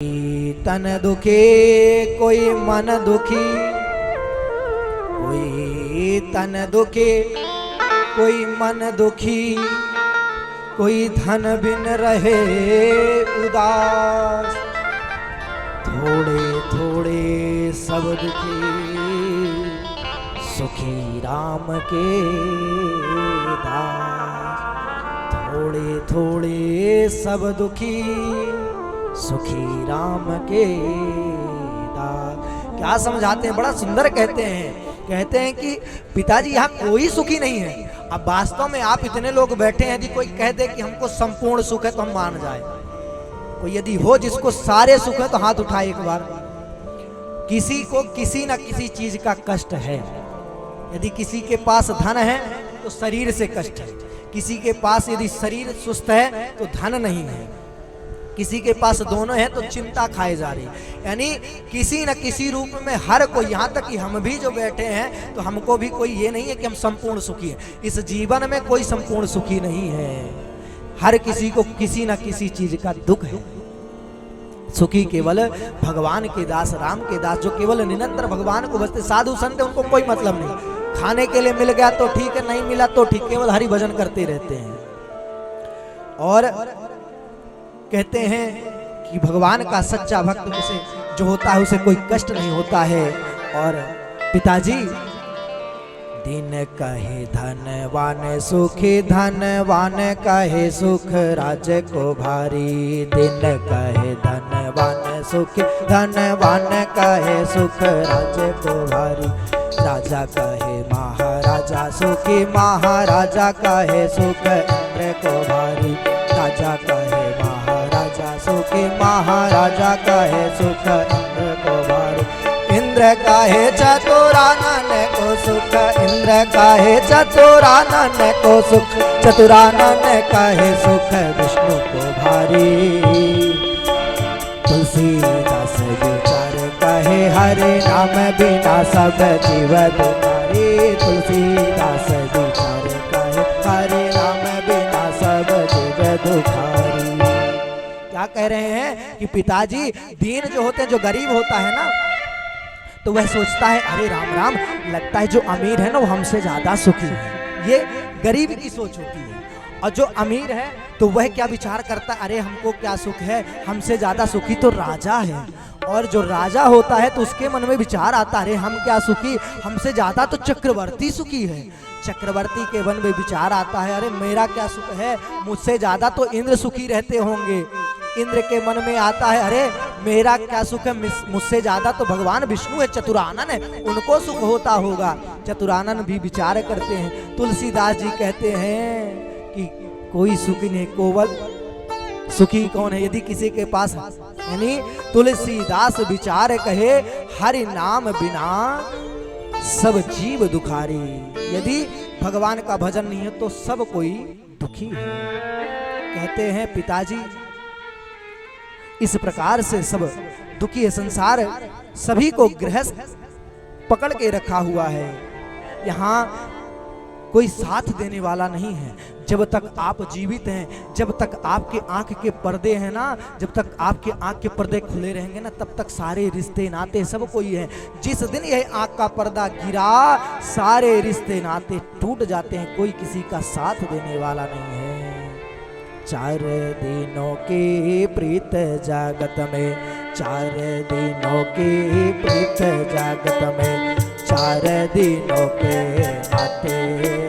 तन दुखी कोई मन दुखी, कोई तन दुखी कोई मन दुखी, कोई धन बिन रहे उदास। थोड़े थोड़े सब दुखी, सुखी राम के दास। थोड़े थोड़े सब दुखी, सुखी राम के दास। क्या समझाते हैं, बड़ा सुंदर कहते हैं कि पिताजी यहाँ कोई सुखी नहीं है। अब वास्तव में आप इतने लोग बैठे हैं, यदि कोई कह दे कि हमको संपूर्ण सुख है तो हम मान जाए। कोई यदि हो जिसको सारे सुख है तो हाथ उठाए एक बार। किसी को किसी न किसी चीज का कष्ट है। यदि किसी के पास धन है तो शरीर से कष्ट है, किसी के पास यदि शरीर सुस्त है तो धन नहीं है, किसी के पास दोनों है तो चिंता खाए जा रही। यानी किसी न किसी रूप में हर कोई, यहाँ तक कि हम भी जो बैठे हैं तो हमको भी कोई ये नहीं है कि हम संपूर्ण सुखी हैं। इस जीवन में कोई संपूर्ण सुखी नहीं है, हर किसी को किसी न किसी चीज का दुख है। सुखी केवल भगवान के दास, राम के दास, जो केवल निरंतर भगवान को बसते। साधु संत उनको कोई मतलब नहीं, खाने के लिए मिल गया तो ठीक है, नहीं मिला तो ठीक, केवल हरि भजन करते रहते हैं। और कहते हैं कि भगवान का सच्चा भक्त उसे जो होता है उसे कोई कष्ट नहीं होता है। और पिताजी दिन कहे धनवान सुखी, धनवान कहे सुख राज्य को भारी। दिन कहे धनवान सुखी, धनवान कहे सुख राज्य को भारी। राजा कहे महाराजा सुखी, महाराजा कहे सुख इंद्र को भारी। राजा कहे महाराजा सुखी, महाराजा कहे सुख इंद्र को भारी। इंद्र कहे चतुरानन को सुख, इंद्र कहे चतुरानन को सुख, चतुरानन कहे सुख विष्णु को भारी। तुलसीदास विचार कहे हरे नाम बिना सब जीव दुखारी। तुलसीदास विचार कहे हरे नाम बिना सब जीव दुखारी। क्या कह रहे हैं कि पिताजी दीन जो होते हैं, जो गरीब होता है ना, तो वह सोचता है अरे राम राम, लगता है जो अमीर है ना वो हमसे ज्यादा सुखी है। ये गरीब की सोच होती है। और जो अमीर है तो वह क्या विचार करता है, अरे हमको क्या सुख है, हमसे ज्यादा सुखी तो राजा है। और जो राजा होता है तो उसके मन में विचार आता है, अरे हम क्या सुखी, हमसे ज्यादा तो चक्रवर्ती सुखी है। चक्रवर्ती के मन में विचार आता है, अरे मेरा क्या सुख है, मुझसे ज्यादा तो इंद्र सुखी रहते होंगे। इंद्र के मन में आता है, अरे मेरा क्या सुख है, मुझसे ज्यादा तो भगवान विष्णु है, चतुरानन है, उनको सुख होता होगा। चतुरानन भी विचार करते हैं। तुलसीदास जी कहते हैं कि कोई सुखी नहीं, केवल सुखी कौन है, यदि किसी के पास, यानी तुलसीदास विचार कहे हरि नाम बिना सब जीव दुखारी। यदि भगवान का भजन नहीं है तो सब कोई दुखी है। कहते हैं पिताजी इस प्रकार से सब दुखी है। संसार सभी को गृहस्थ पकड़ के रखा हुआ है, यहाँ कोई साथ देने वाला नहीं है। जब तक आप जीवित हैं, जब तक आपके आंख के पर्दे हैं ना, जब तक आपके आंख के पर्दे खुले रहेंगे ना, तब तक सारे रिश्ते नाते सब कोई है। जिस दिन यह आंख का पर्दा गिरा, सारे रिश्ते नाते टूट जाते हैं, कोई किसी का साथ देने वाला नहीं है। चार दिनों की प्रीत जागत में, चार दिनों की प्रीत जागत में, चार दिनों के नाते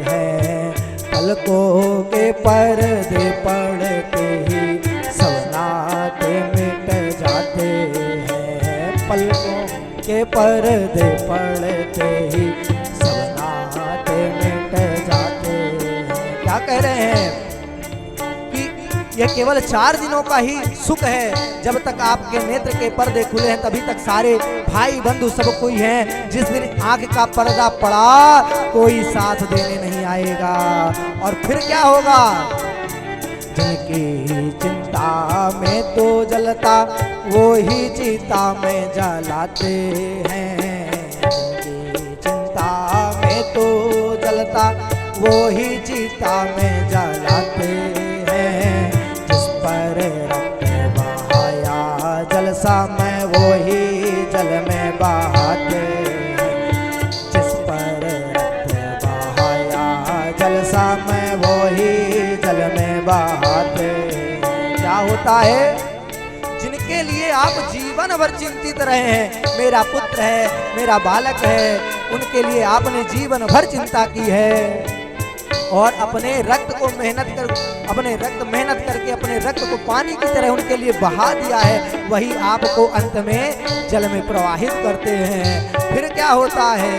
हैं। पलकों के पर्दे पड़ते ही सब नाते मिट जाते हैं। पलकों के पर्दे पड़ते ही सब नाते मिट जाते हैं। क्या कह रहे हैं, यह केवल 4 दिनों का ही सुख है। जब तक आपके नेत्र के पर्दे खुले हैं तभी तक सारे भाई बंधु सब कोई हैं। जिस दिन आंख का पर्दा पड़ा, कोई साथ देने नहीं आएगा। और फिर क्या होगा, जिनकी चिंता में तो जलता वो ही चिता में जलाते हैं। जिनकी चिंता में तो जलता वो ही चिता में जलाते हैं। जिस पर रक्त बहाया जल सा मैं वो ही जल में बहाते, जिस पर रक्त बहाया जल सा मैं वो ही जल में बहाते। क्या होता है, जिनके लिए आप जीवन भर चिंतित रहे हैं, मेरा पुत्र है, मेरा बालक है, उनके लिए आपने जीवन भर चिंता की है और अपने रक्त मेहनत करके अपने रक्त को पानी की तरह उनके लिए बहा दिया है, वही आपको अंत में जल में प्रवाहित करते हैं। फिर क्या होता है,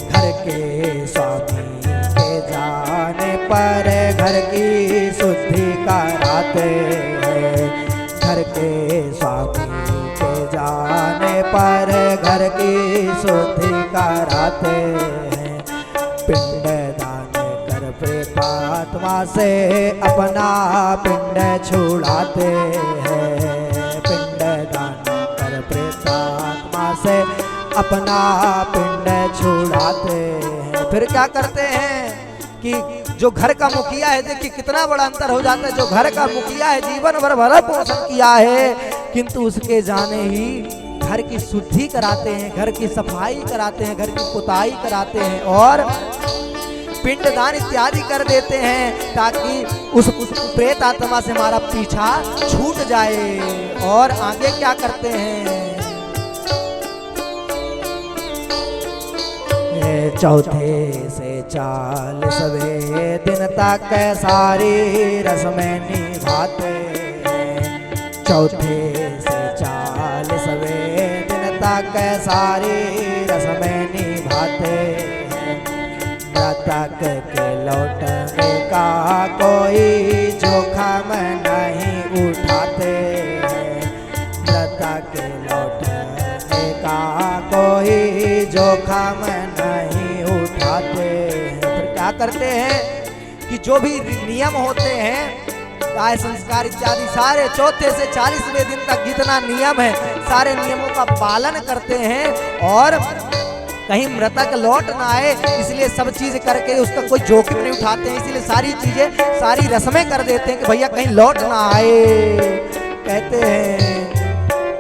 घर के स्वामी के जाने पर घर की शुद्धि कराते हैं, घर के स्वामी के जाने पर घर की शुद्धि कराते हैं। पिंड दान कर प्रेतात्मा से अपना पिंड छुड़ाते हैं, पिंड दान कर प्रेतात्मा से अपना पिंड छुड़ाते हैं। फिर क्या करते हैं कि जो घर का मुखिया है, देखिए कितना बड़ा अंतर हो जाता है। जो घर का मुखिया है, जीवन भर भरण पोषण किया है, किंतु उसके जाने ही घर की शुद्धि कराते हैं, घर की सफाई कराते हैं, घर की पुताई कराते हैं और पिंडदान इत्यादि कर देते हैं, ताकि उस प्रेत आत्मा से हमारा पीछा छूट जाए। और आगे क्या करते हैं, चौथे से 40वें दिन तक सारी रस्में निभाते हैं, चौथे से 40वें दिन तक सारी रस्में निभाते हैं। मृतक के लौटने का कोई जोखम नहीं उठाते हैं, मृतक के लौटने का कोई जोखम नहीं उठाते हैं। फिर क्या करते हैं कि जो भी नियम होते हैं, दाह संस्कार इत्यादि सारे चौथे से 40वें दिन तक जितना नियम है, सारे नियमों का पालन करते हैं और कहीं मृतक लौट ना आए, इसलिए सब चीज करके उसका कोई जोखिम नहीं उठाते हैं। इसलिए सारी चीजें, सारी रस्में कर देते हैं कि भैया कहीं लौट ना आए। कहते हैं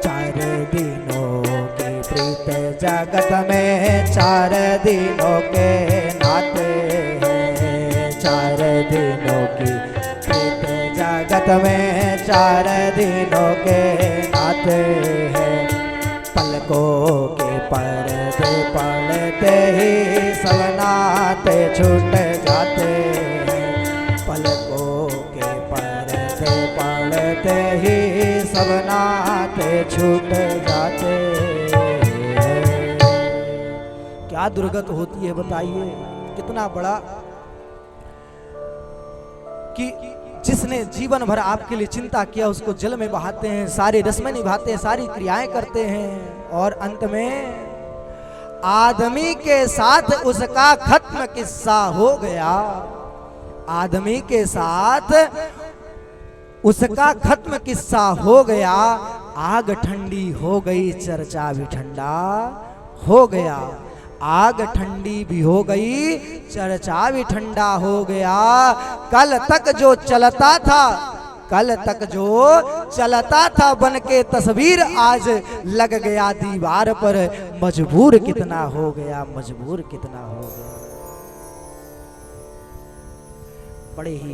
4 दिनों की प्रीत जगत में 4 दिनों के नाते हैं, 4 दिनों की प्रीत जगत में 4 दिनों के नाते हैं। पलकों के पर्दे पड़ते ही सब नाते छूट जाते हैं, पलकों के पर्दे पड़ते ही सब नाते छूट जाते हैं। क्या दुर्गत होती है बताइए, कितना बड़ा कि जिसने जीवन भर आपके लिए चिंता किया उसको जल में बहाते हैं, सारी रस्में निभाते हैं, सारी क्रियाएं करते हैं और अंत में आदमी के साथ उसका खत्म किस्सा हो गया। आदमी के साथ उसका खत्म किस्सा हो गया। आग ठंडी हो गई, चर्चा भी ठंडा हो गया। आग ठंडी भी हो गई, चर्चा भी ठंडा हो गया। कल तक जो चलता था, कल तक जो चलता था बन के तस्वीर, आज लग गया दीवार पर। मजबूर कितना हो गया, मजबूर कितना हो गया। बड़े ही